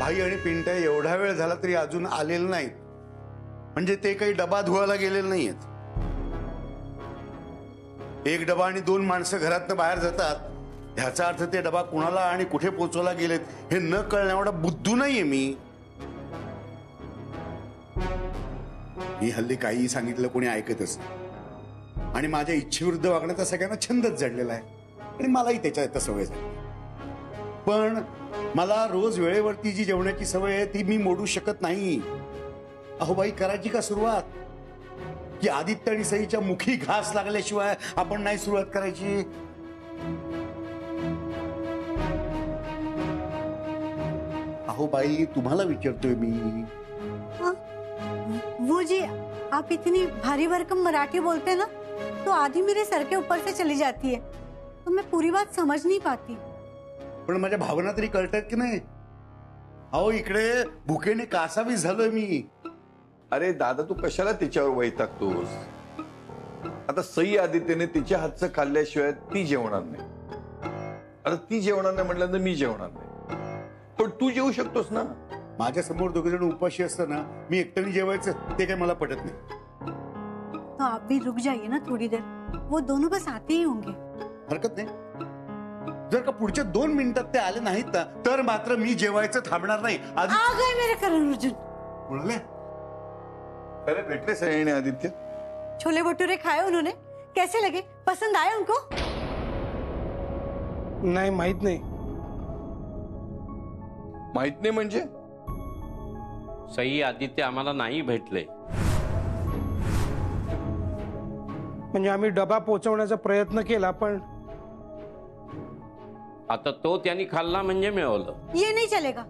आई आणि पिंट्या एवढा वेळ झाला तरी अजून आलेले नाहीत. म्हणजे ते काही डबा धुवायला गेलेले नाहीयेत. एक डबा आणि 2 माणसं घरातनं बाहेर जातात, ह्याचा अर्थ ते डबा कुणाला आणि कुठे पोहोचवला गेलेत हे न कळण्या एवढा बुद्धू नाहीये मी. हल्ली काही सांगितलं कोणी ऐकतच नाही आणि माझ्या इच्छेविरुद्ध वागण्याचा सगळ्यांना छंदच जडलेला आहे आणि मलाही त्याच्या सवय झाली. पण मला रोज वेळेवरती जी जेवणाची सवय आहे ती मी मोडू शकत नाही. अहो बाई, करायची का सुरुवात? की आदित्य आणि सईच्या मुखी घास लागल्याशिवाय आपण नाही सुरुवात करायची? अहो बाई, तुम्हाला विचारतोय मी. वो जी आप इतनी भारी भरकम मराठी बोलते ना, तो आधी मेरे सर के ऊपर से चली जाती है, तो मैं पूरी बात समझ नहीं पाती. पण माझ्या भावना तरी कळतात की नाही? अहो, इकडे भुकेने कासावीस झालोय मी. अरे दादा, तू कशाला तिच्यावर वैतागतोस? आता सई आदित्यने तिच्या हातचं खाल्ल्याशिवाय ती जेवणार नाही. आता ती जेवणार नाही म्हटल्यानंतर मी जेवणार नाही. पण तू जेवू शकतोस ना. माझ्या समोर दोघे जण उपाशी असताना मी एकट्याने जेवायचं ते काय मला पटत नाही. तो आप भी रुक जाइए ना थोड़ी देर, वो दोनों बस आते ही होंगे. हरकत नाही. जर का पुढच्या 2 मिनिटात ते आले नाहीत ना, तर मात्र मी जेवायचं थांबणार नाही. आ गए मेरे करण अर्जुन. बोलले अरे भेटले सई आणि आदित्य? छोले भटूरे खाए उन्होंने, कैसे लगे? पसंद आए उनको? नाही, माहित नाही. माहित नाही म्हणजे? सई आदित्य आम्हाला नाही भेटले. म्हणजे आम्ही डबा पोहोचवण्याचा प्रयत्न केला, पण आता तो त्यांनी खाल्ला म्हणजे मिळवलं. ये नहीं चलेगा.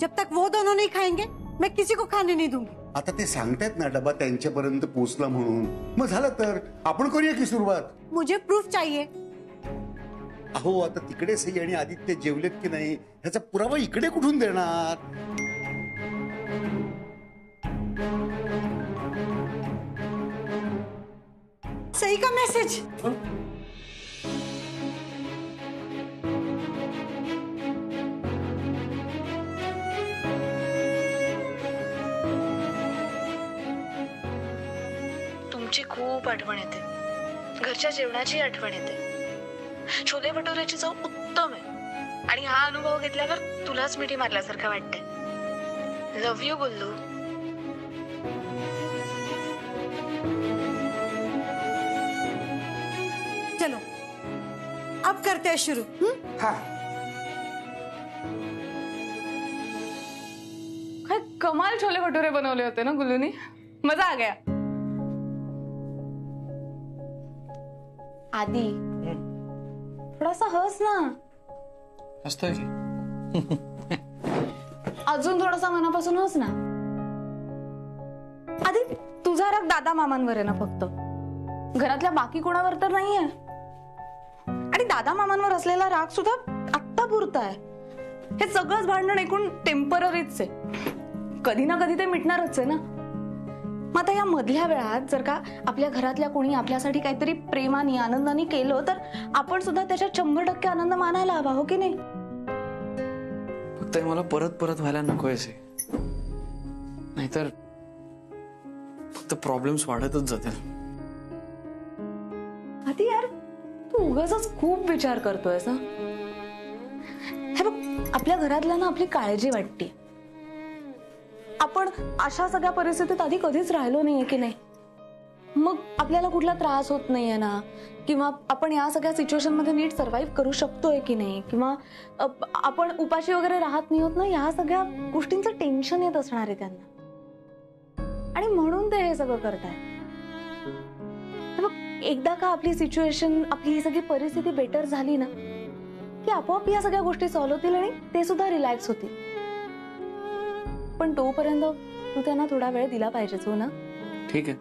जब तक वो दोनों नहीं खाएंगे मैं किसी को खाने नहीं दूंगी. आता ते सांगतायत ना डबा त्यांच्यापर्यंत पोहोचला म्हणून. मग झालं तर आपण करूया की सुरुवात. मुझे प्रूफ चाहिए. अहो, आता तिकडे सई आणि आदित्य जेवलेत की नाही ह्याचा पुरावा इकडे कुठून देणार? सई का मैसेज. तुमची खूप आठवण येते. घरच्या जेवणाची आठवण येते. छोले भटुरेची चव उत्तम आहे आणि हा अनुभव घेतल्यावर तुलाच मिठी मारल्यासारखं वाटतंय. लव्ह यू गुल्लू. चलो अब करते हैं शुरू. हा. काय कमाल छोले भटुरे बनवले होते ना गुल्लूनी. मजा आ गया. आदी थोडासा हस ना. हसतोय की? अजून थोडासा मनापासून हस ना. आधी तुझा राग दादा मामांवर आहे ना फक्त, घरातल्या बाकी कोणावर तर नाहीये. आणि दादा मामांवर असलेला राग सुद्धा आत्ता पुरता आहे. हे सगळंच भांडण ऐकून टेम्पररीच आहे. कधी ना कधी ते मिटणारच आहे ना. मग आता या मधल्या वेळात जर का आपल्या घरातल्या कोणी आपल्यासाठी काहीतरी प्रेमाने आनंदाने केलं तर आपण सुद्धा त्याच्यात 100% आनंद मानायला हवा, हो की नाही? फक्त मला परत परत व्हायला नकोय असे, नाहीतर फक्त प्रॉब्लेम्स वाढतच जातील. आधी यार तू उगाचच खूप विचार करतोयस. हे बघ, आपल्या घरातल्यांना आपली काळजी वाटते. आपण अशा सगळ्या परिस्थितीत आधी कधीच राहिलो नाहीये की नाही. मग आपल्याला कुठला त्रास होत नाहीये ना, किंवा आपण या सगळ्या सिच्युएशन मध्ये नीट सर्व्हाइव्ह करू शकतोय की नाही, किंवा आपण उपाशी वगैरे राहत नाही होत ना, या सगळ्या गोष्टींचं टेन्शन येत असणार आहे त्यांना आणि म्हणून ते हे सगळं करताय. बघ, एकदा का आपली सिच्युएशन, आपली ही सगळी परिस्थिती बेटर झाली ना की आपोआप या सगळ्या गोष्टी सॉल्व्ह होतील आणि ते सुद्धा रिलॅक्स होतील. पण तोपर्यंत तू त्यांना थोडा वेळ दिला पाहिजेच, हो ना? ठीक आहे,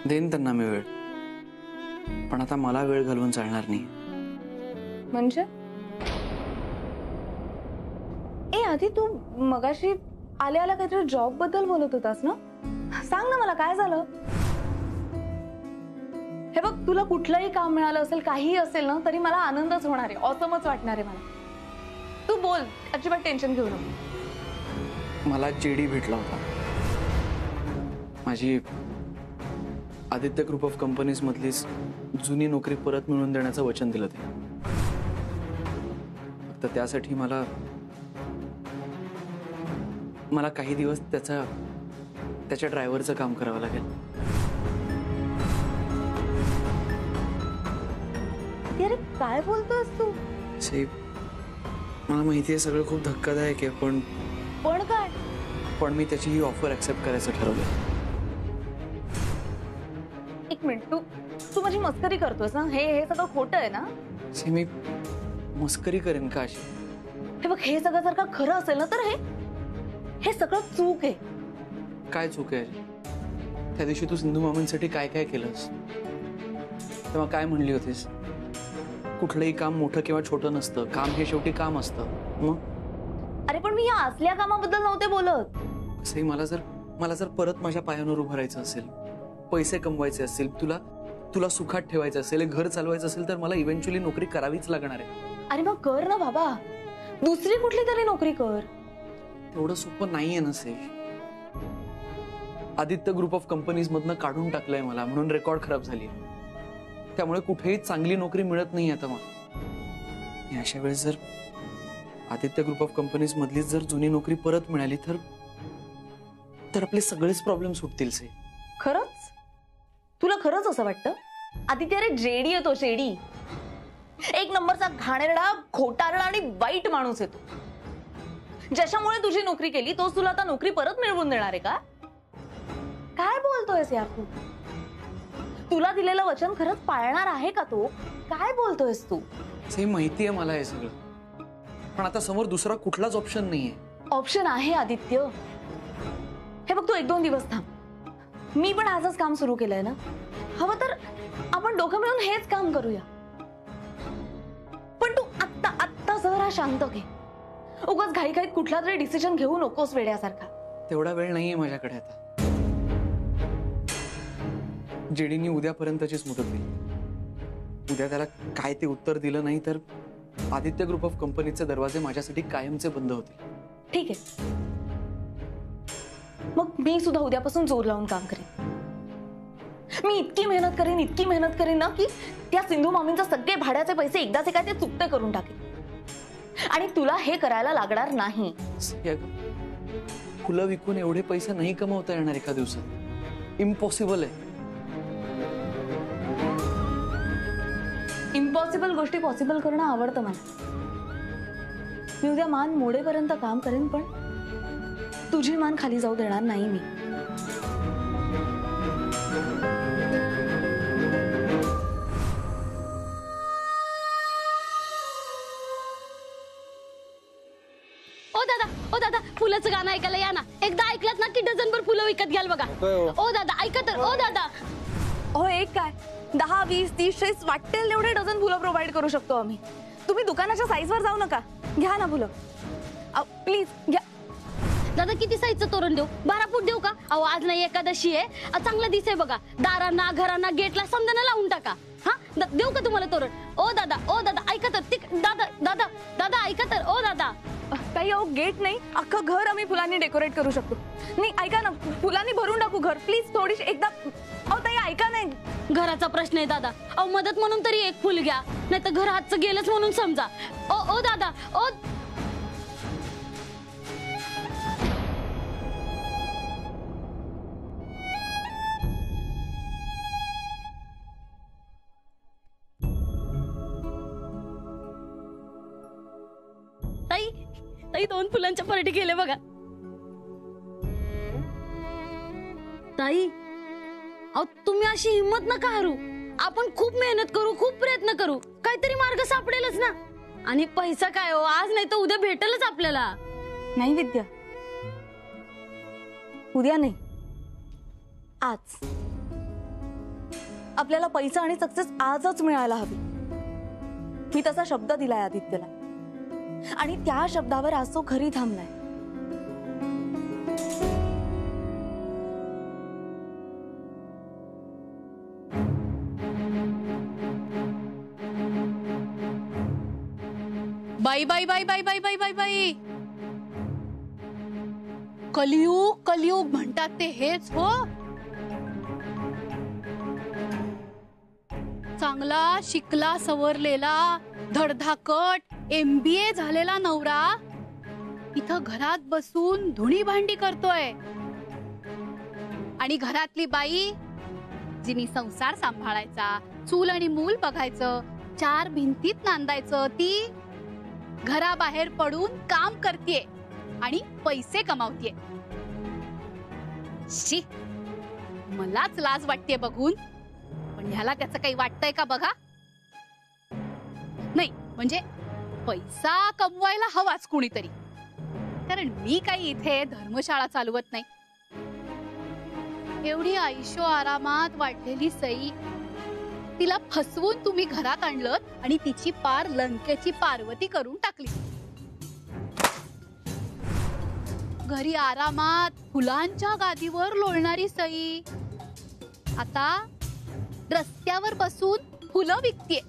देईन त्यांना मी वेळ, पण आता मला वेळ घालवून चालणार नाही. म्हणजे आधी तू मगाशी आल्या आल्या काहीतरी जॉब बद्दल बोलत होतास ना, सांग ना मला काय झालं. हे बघ, तुला कुठलंही काम मिळालं असेल, काही असेल ना, तरी मला आनंदच होणार आहे, ऑसमच वाटणार आहे मला. तू बोल, अजिबात टेन्शन घेऊ नको. मला जेडी भेटला होता. माझी आदित्य ग्रुप ऑफ कंपनीज मधलीच जुनी नोकरी परत मिळवून देण्याचं वचन दिलं ते. फक्त त्यासाठी मला काही दिवस त्याच्या ड्रायव्हरचं काम करावं लागेल. अरे काय बोलतोस तू? साहेब, मला माहिती आहे सगळं खूप धक्कादायक आहे, पण काय? पण मी त्याची ही ऑफर ऍक्सेप्ट करायचं ठरवलं. एक मिनिट, तू माझी मस्करी करतोस ना? हे सगळं खोटं आहे ना? मी मस्करी करेन का अशी? हे बघ, हे सगळं जर का खरं असेल ना तर हे सगळं चूक आहे. काय चूक आहे? त्या दिवशी तू सिंधू मामींसाठी काय काय केलंस? तेव्हा काय म्हणली होतीस? कुठलंही काम मोठं किंवा छोटं नसतं, काम हे शेवटी काम असतं. मग अरे पण मी या असल्या कामाबद्दल नव्हते बोलत. कसंही मला जर परत माझ्या पायावर उभं राहायचं असेल, पैसे कमवायचे असतील, तुला सुखात ठेवायचं असेल, घर चालवायचं असेल, तर मला इव्हेंच्युअली नोकरी करावीच लागणार आहे. अरे मग कर ना बाबा, दुसरी कुठली तरी नोकरी कर. तेवढं सोपं नाहीये ना safe. Aditya group of companies मधनं काढून टाकलंय मला, म्हणून रेकॉर्ड खराब झाली. त्यामुळे कुठेही चांगली नोकरी मिळत नाही आता मला. अशा वेळेस जर आदित्य ग्रुप ऑफ कंपनीज मधलीच जर जुनी नोकरी परत मिळाली तर आपले सगळेच प्रॉब्लेम सुटतील से. खरंच? तुला खरंच असं वाटतं? आदित्य, अरे जेडी येतो, जेडी. एक नंबरचा घाणेरडा, खोटारडा आणि वाईट माणूस येतो. ज्याच्यामुळे तुझी नोकरी केली तोच तुला आता नोकरी परत मिळवून देणार आहे का? काय बोलतोयस यार तू? तुला दिलेलं वचन खरंच पाळणार आहे का तो? काय बोलतोयस तू? हे माहिती आहे मला हे सगळं, पण आता समोर दुसरा कुठलाच ऑप्शन नाहीये. ऑप्शन आहे आदित्य. हे बघ, तू 1-2 दिवस थांब. मी पण आजच काम सुरू केलंय ना. हवं तर आपण दोघं मिळून हेच काम करूया. पण तू आत्ता जरा शांत घे. उगाच घाईघाईत कुठला तरी डिसिजन घेऊ नकोस वेड्यासारखा. तेवढा वेळ नाहीये माझ्याकडे आता. जेडीनी उद्यापर्यंतचीच मुदत दिली. उद्या त्याला काय ते उत्तर दिलं नाही तर आदित्य ग्रुप ऑफ कंपनीचे दरवाजे माझ्यासाठी कायमचे बंद होतील. ठीक आहे, मग मी सुद्धा उद्यापासून जोर लावून काम करेन. मी इतकी मेहनत करेन ना की त्या सिंधू मामींचे सगळे भाड्याचे पैसे एकदाचे काय ते चुकते करून टाकेन. आणि तुला हे करायला लागणार नाही. फुलं विकून एवढे पैसे नाही कमवता येणार एका दिवसात. इम्पॉसिबल आहे. इम्पॉसिबल गोष्टी पॉसिबल करणं आवडतं मला. मी उद्या मान मोडेपर्यंत काम करेन, पण तुझी मान खाली जाऊ देणार नाही मी. ओ दादा, फुलाचं गाणं ऐकायला या ना. एकदा ऐकलत ना की डझनभर फुलं विकत घ्याल बघा. ओ दादा, ऐका तर. ओ दादा, हो एक काय 10, 20, 30, 40 वाटेल तेवढे डझन फुलं प्रोव्हाइड करू शकतो आम्ही. तुम्ही दुकानाच्या साईजवर जाऊ नका, घ्या ना फुलं प्लीज घ्या. दादा, किती साईजचं तोरण देऊ? 12 फूट देऊ का? अहो, आज नाही एकादशी आहे, चांगलं दिसे बघा. दारांना, घरांना, गेटला समजाना लावून टाका. हा, देऊ का तुम्हाला तोरण? ओ दादा ऐका तर. दादा ऐका तर. ओ दादा, काही अहो गेट नाही, अख्खं घर आम्ही फुलांनी डेकोरेट करू शकतो. नाही ऐका ना, फुलांनी भरून टाकू घर प्लीज. थोडीशी एकदा. अहो ताई ऐका नाही. घराचा प्रश्न आहे दादा. अहो, मदत म्हणून तरी एक फुल घ्या, नाही तर घर हातचं गेलंच म्हणून समजा. ओ दादा, ओ ताई 2 फुलांच्या पार्टी केले बघा. ताई, अहो तुम्ही अशी हिम्मत नका हरू. आपण खूप मेहनत करू, खूप प्रयत्न करू, काहीतरी मार्ग सापडेलच ना. आणि पैसा काय हो, आज नाही तर उद्या भेटेलच आपल्याला. नाही विद्या, उद्या नाही, आज. आपल्याला पैसा आणि सक्सेस आजच मिळायला हवी. मी तसा शब्द दिलाय आदित्यला, आणि त्या शब्दावर आज तो घरी थांबलाय. बाई बाई बाई बाई बाई बाई बाई बाई, कलियुग कलियुग म्हणतात ते हेच हो. चांगला शिकला सवरलेला धडधाकट MBA झालेला नवरा इथं घरात बसून धुणी भांडी करतोय आणि घरातली बाई जिनी संसार सांभाळायचा, चूल आणि मूल बघायचं, 4 भिंतीत नांदायचं, ती घराबाहेर पडून काम करतेय आणि पैसे कमावतेय. शी, मलाच लाज वाटते बघून. पण ह्याला त्याचं काही वाटतंय का बघा. नाही म्हणजे पैसा कमवायला हवाच कुणीतरी, कारण मी काही इथे धर्मशाळा चालवत नाही. एवढी आयुष्य आरामात वाढलेली सई, तिला फसवून तुम्ही घरात आणलं आणि तिची पार लंकेची पार्वती करून टाकली. घरी आरामात फुलांच्या गादीवर लोळणारी सई आता रस्त्यावर बसून फुलं विकतीये.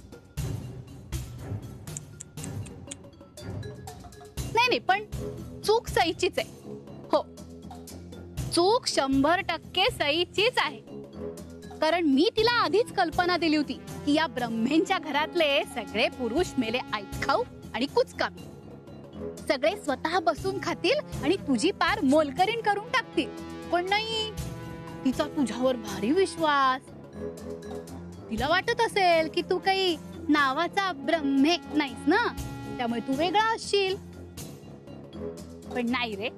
नाही पण चूक सईचीच आहे. हो, चूक 100% सईचीच आहे. कारण मी तिला आधीच कल्पना दिली होती की या ब्रह्मेंच्या घरातले सगळे पुरुष मेले ऐतखाऊ आणि कुचकामी, सगळे स्वतः बसून खातील आणि तुझी पार मोलकरीण करून टाकतील. पण नाही, तिचा तुझ्यावर भारी विश्वास. तिला वाटत असेल की तू काही नावाचा ब्रह्मे नाहीस ना, त्यामुळे तू वेगळा असशील. पण नाही रे,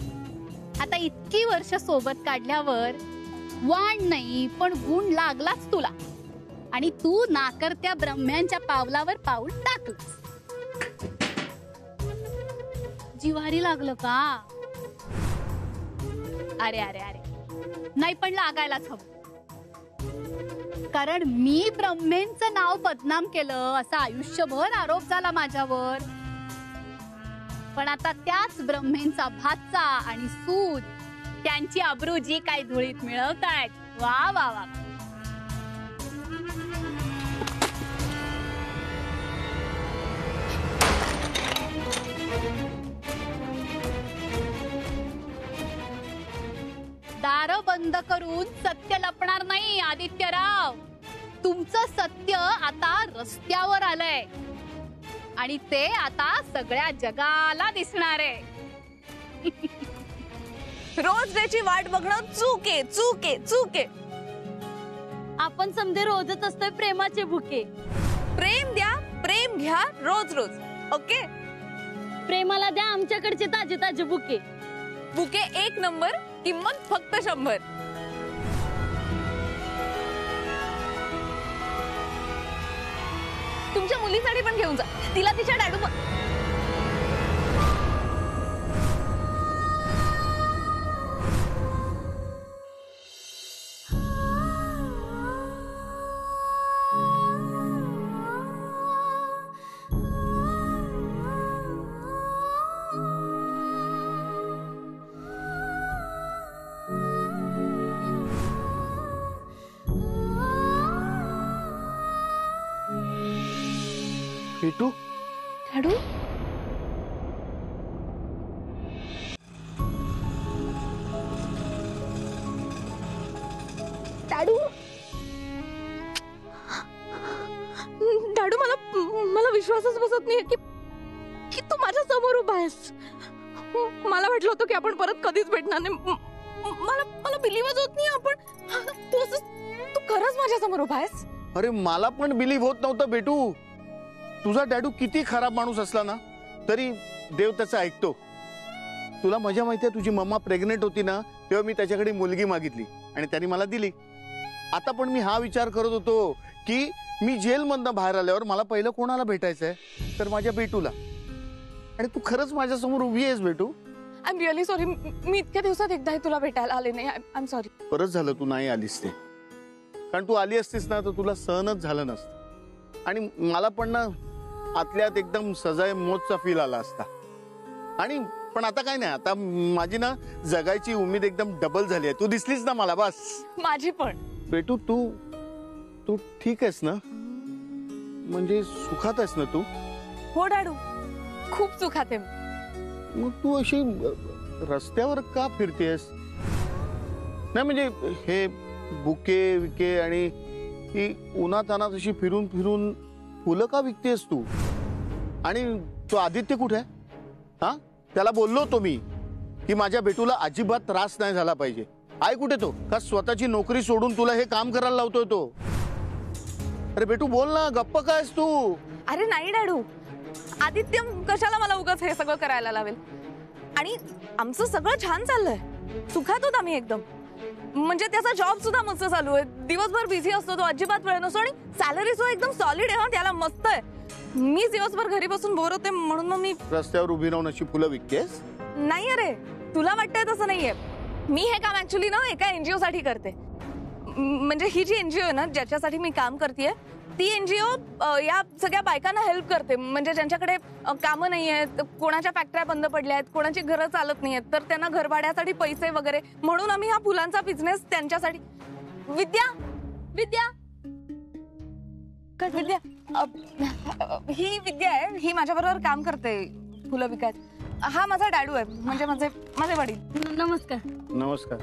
आता इतकी वर्ष सोबत काढल्यावर वाण नाही पण गुण लागलाच तुला, आणि तू नाकर्त्या ब्रह्म्यांच्या पावलावर पाऊल टाकलंस. जिव्हारी लागलं का? अरे अरे अरे, नाही पण लागायलाच हवं. कारण मी ब्रह्मेंचं नाव बदनाम केलं असा आयुष्यभर आरोप झाला माझ्यावर. पण आता त्याच ब्रह्मेंचा भाचा आणि सूत त्यांची अब्रू जी काही धुळीत मिळवतायत, वा वा वा. दार बंद करून सत्य लपणार नाही आदित्यराव. तुमचं सत्य आता रस्त्यावर आलंय आणि ते आता सगळ्या जगाला दिसणार आहे. रोज त्याची वाट बघणं चूक आहे, चूक आहे, चूक आहे. आपण समजे रोजच असतोय प्रेमाचे भुके. प्रेम द्या, प्रेम घ्या रोज रोज. ओके, प्रेमाला द्या आमच्याकडचे ताजे ताजे बुके. बुके 1 नंबर, किंमत फक्त 100. तुमच्या मुलीसाठी पण घेऊन जा, तिला तिच्या डॅडू भेटू. डॅडू डॅडू डॅडू, मला विश्वासच बसत नाही की तू माझ्या समोर उभा आहेस. मला वाटलं होतं की आपण परत कधीच भेटणार नाही. मला बिलीव्हच होत नाही आपण तू खरंच माझ्या समोर उभा आहेस. अरे मला पण बिलीव्ह होत नव्हतं भेटू. तुझा डॅडू किती खराब माणूस असला ना तरी देव त्याचं ऐकतो. तुला मजा माहितीये, तुझी मम्मा प्रेग्नेंट होती ना तेव्हा मी त्याच्याकडे मुलगी मागितली आणि त्याने मला दिली. आता पण मी हा विचार करत होतो की मी जेलमधनं बाहेर आल्यावर मला पहिलं कोणाला भेटायचंय, तर माझ्या बेटूला. आणि तू खरंच माझ्या समोर उभी आहेस भेटू. I am really sorry. मी इतक्या दिवसात एकदाही तुला भेटायला आले नाही. I am sorry. परत झालं तू नाही आलीस ते, कारण तू आली असतीस ना तर तुला सहनच झालं नसतं आणि मला पण ना आतल्यात एकदम सजाय मोजचा फील आला असता. आणि पण आता काय नाही, आता माझी ना जगायची उमेद एकदम डबल झाली आहे. तू दिसलीस ना मला, बस. माझी पण. बेटू तू ठीक आहेस ना? म्हणजे सुखात आहेस ना तू? हो डॅडू, खूप चुकात आहे मी. मग तू अशी रस्त्यावर का फिरतेस? नाही म्हणजे हे बुके विके आणि ही उन्हातानात अशी फिरून फिरून फुलं का विकतेस तू? आणि तो आदित्य कुठे आहे? हा, त्याला बोललो होतो मी की माझ्या बेटूला अजिबात त्रास नाही झाला पाहिजे. आहे कुठे तो? का स्वतःची नोकरी सोडून तुला हे काम करायला लावतोय तो? अरे बेटू बोल ना, गप्प कायस तू? अरे नाही डॅडू, आदित्य कशाला मला उगाच हे सगळं करायला लावेल. आणि आमचं सगळं छान चाललंय, सुखात होत आम्ही एकदम. म्हणजे त्याचा जॉब सुद्धा मस्त चालू आहे, दिवसभर बिझी असतो तो, अजिबात वेळ नसतो. आणि सॅलरी सुद्धा एकदम सॉलिड आहे ना, त्याला मस्त आहे. मी दिवसभर घरी बसून बोर होते म्हणून मग मी रस्त्यावर उभी राहून अशी फुलं विकतेस? नाही अरे, तुला वाटतंय तसं नाहीये. मी हे काम ऍक्च्युली ना एका एनजीओ साठी करते. म्हणजे ही जी एनजीओ आहे ना ज्याच्यासाठी मी काम करतेय, ती एनजीओ या सगळ्या बायकांना हेल्प करते. म्हणजे ज्यांच्याकडे कामं नाही आहेत, कोणाच्या फॅक्टऱ्या बंद पडल्या आहेत, कोणाची घरं चालत नाही आहेत, तर त्यांना घर भाड्यासाठी पैसे वगैरे, म्हणून आम्ही हा फुलांचा बिझनेस त्यांच्यासाठी. विद्या विद्या विद्या ही विद्या आहे, ही माझ्याबरोबर काम करते फुलं विकत. हा माझा डॅडू आहे, म्हणजे माझे वडील. नमस्कार. नमस्कार.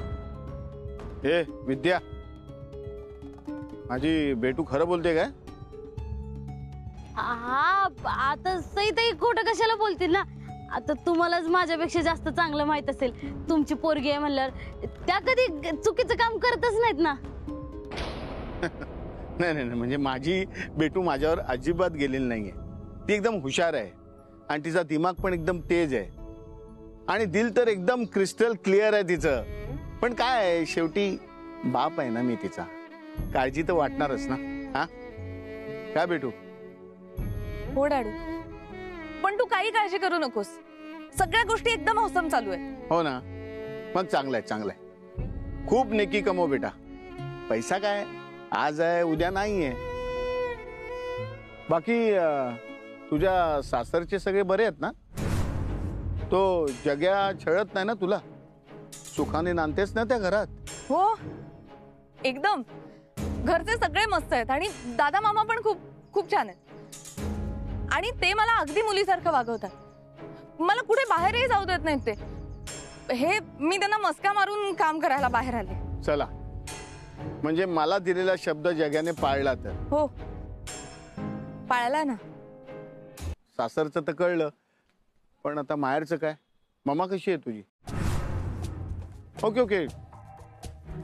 हे विद्या, माझी बेटू खरं बोलते काय? हा, आता सई ताई खोटं कशाला बोलतील ना. आता तुम्हालाच माझ्यापेक्षा जास्त चांगलं माहित असेल. तुमची पोरगी आहे म्हणल्यावर त्या कधी चुकीचं काम करतच नाहीत ना. नाही नाही, म्हणजे माझी बेटू माझ्यावर अजिबात गेलेली नाहीये. ती एकदम हुशार आहे आणि तिचा दिमाग पण एकदम तेज आहे आणि दिल तर एकदम क्रिस्टल क्लिअर आहे तिचं. पण काय आहे, शेवटी बाप आहे ना मी तिचा, काळजी तर वाटणारच ना. हा काय बेटू? हो डॅडू, पण तू काही काळजी करू नकोस, सगळ्या गोष्टी एकदम औसम चालू आहे. हो ना, मग चांगलं आहे, चांगलं आहे. खूप नेकी कमव बेटा. पैसा काय आज आहे उद्या नाहीये. बाकी तुझ्या सासरचे सगळे बरे आहेत ना? तो जग्या छळत नाही ना तुला? सुखाने नांदतेस ना त्या घरात? हो एकदम, घरचे सगळे मस्त आहेत आणि दादा मामा पण खूप खूप छान आहेत. आणि ते मला अगदी मुलीसारखं वागवतात. मला कुठे बाहेरही जाऊ देत नाहीत ते. हे मी त्यांना मस्का मारून काम करायला बाहेर आले. चला, म्हणजे मला दिलेला शब्द जग्याने पाळला तर? हो पाळला ना. सासरचं तर कळलं, पण आता माहेरचं काय? मम्मा कशी आहे तुझी? ओके ओके,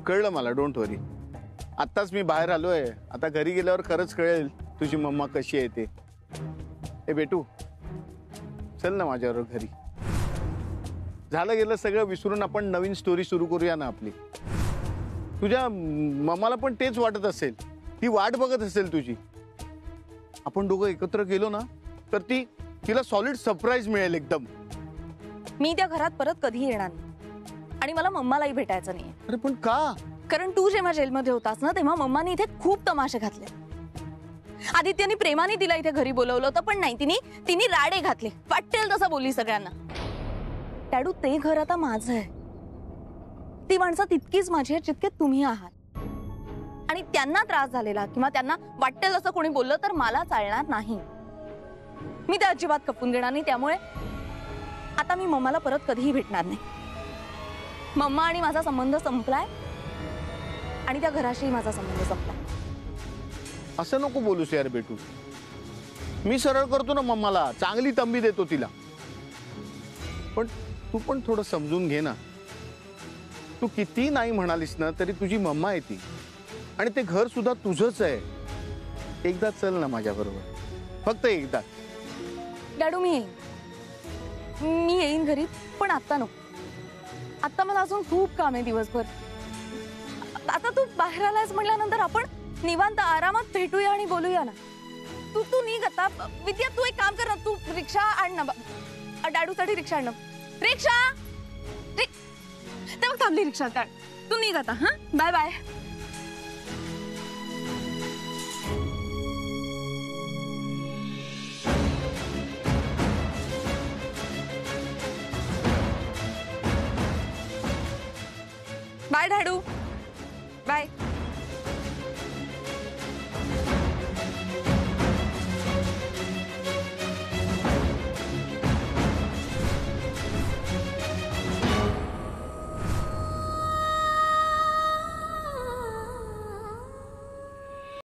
कळलं मला, डोंट वरी. आत्ताच मी बाहेर आलोय, आता घरी गेल्यावर खरंच कळेल तुझी मम्मा कशी आहे ते. ए बेटू, चल ना माझ्याबरोबर घरी. झालं गेलं सगळं विसरून आपण नवीन स्टोरी सुरू करूया ना आपली. तुझ्या मम्माला पण तेच वाटत असेल, ती वाट बघत असेल तुझी. आपण दोघं एकत्र गेलो ना तर तिला सॉलिड सरप्राईज मिळेल एकदम. मी त्या घरात परत कधी येणार नाही आणि मला मम्मालाही भेटायचं नाही. अरे पण का? कारण तू जेव्हा जेलमध्ये होतास ना तेव्हा मम्माने इथे खूप तमाशे घातले. आदित्यने प्रेमाने तिला इथे घरी बोलवलं होतं, पण नाही, तिने राडे घातले. वाटेल तसं बोलली सगळ्यांना. डॅडू, ते घर आता माझं आहे. ती माणसं तितकीच माझी आहे जितके तुम्ही आहात. आणि त्यांना त्रास झालेला किंवा त्यांना वाटेल असं कोणी बोललं तर मला चालणार नाही. मी ते अजिबात खपून घेणार नाही. त्यामुळे आता मी मम्माला परत कधीही भेटणार नाही. मम्मा आणि माझा संबंध संपलाय आणि त्या घराशी माझा संबंध संपलाय. असं नको बोलूस यार बेटू. मी सरळ करतो ना मम्माला, चांगली तंबी देतो तिला. पण तू पण थोडं समजून घे ना. तू किती नाही म्हणालीस ना तरी तुझी मम्मा आहे ती, आणि ते घर सुद्धा तुझंच आहे. एकदा चल ना माझ्या बरोबर, फक्त एकदा. डॅडू, मी येईन घरी, पण आता नको. आता मला अजून खूप काम आहे दिवसभर. आता तू बाहेर आलायस म्हटल्यानंतर आपण निवांत आरामात भेटूया आणि बोलूया ना. तू निघ आता. विद्या, तू एक काम कर ना, तू रिक्षा आण ना. डॅडूसाठी रिक्षा आण ना. रिक्षा ते मग थांबली रिक्षा. तू निघ आता. हा, बाय बाय. बाय डॅडू, बाय.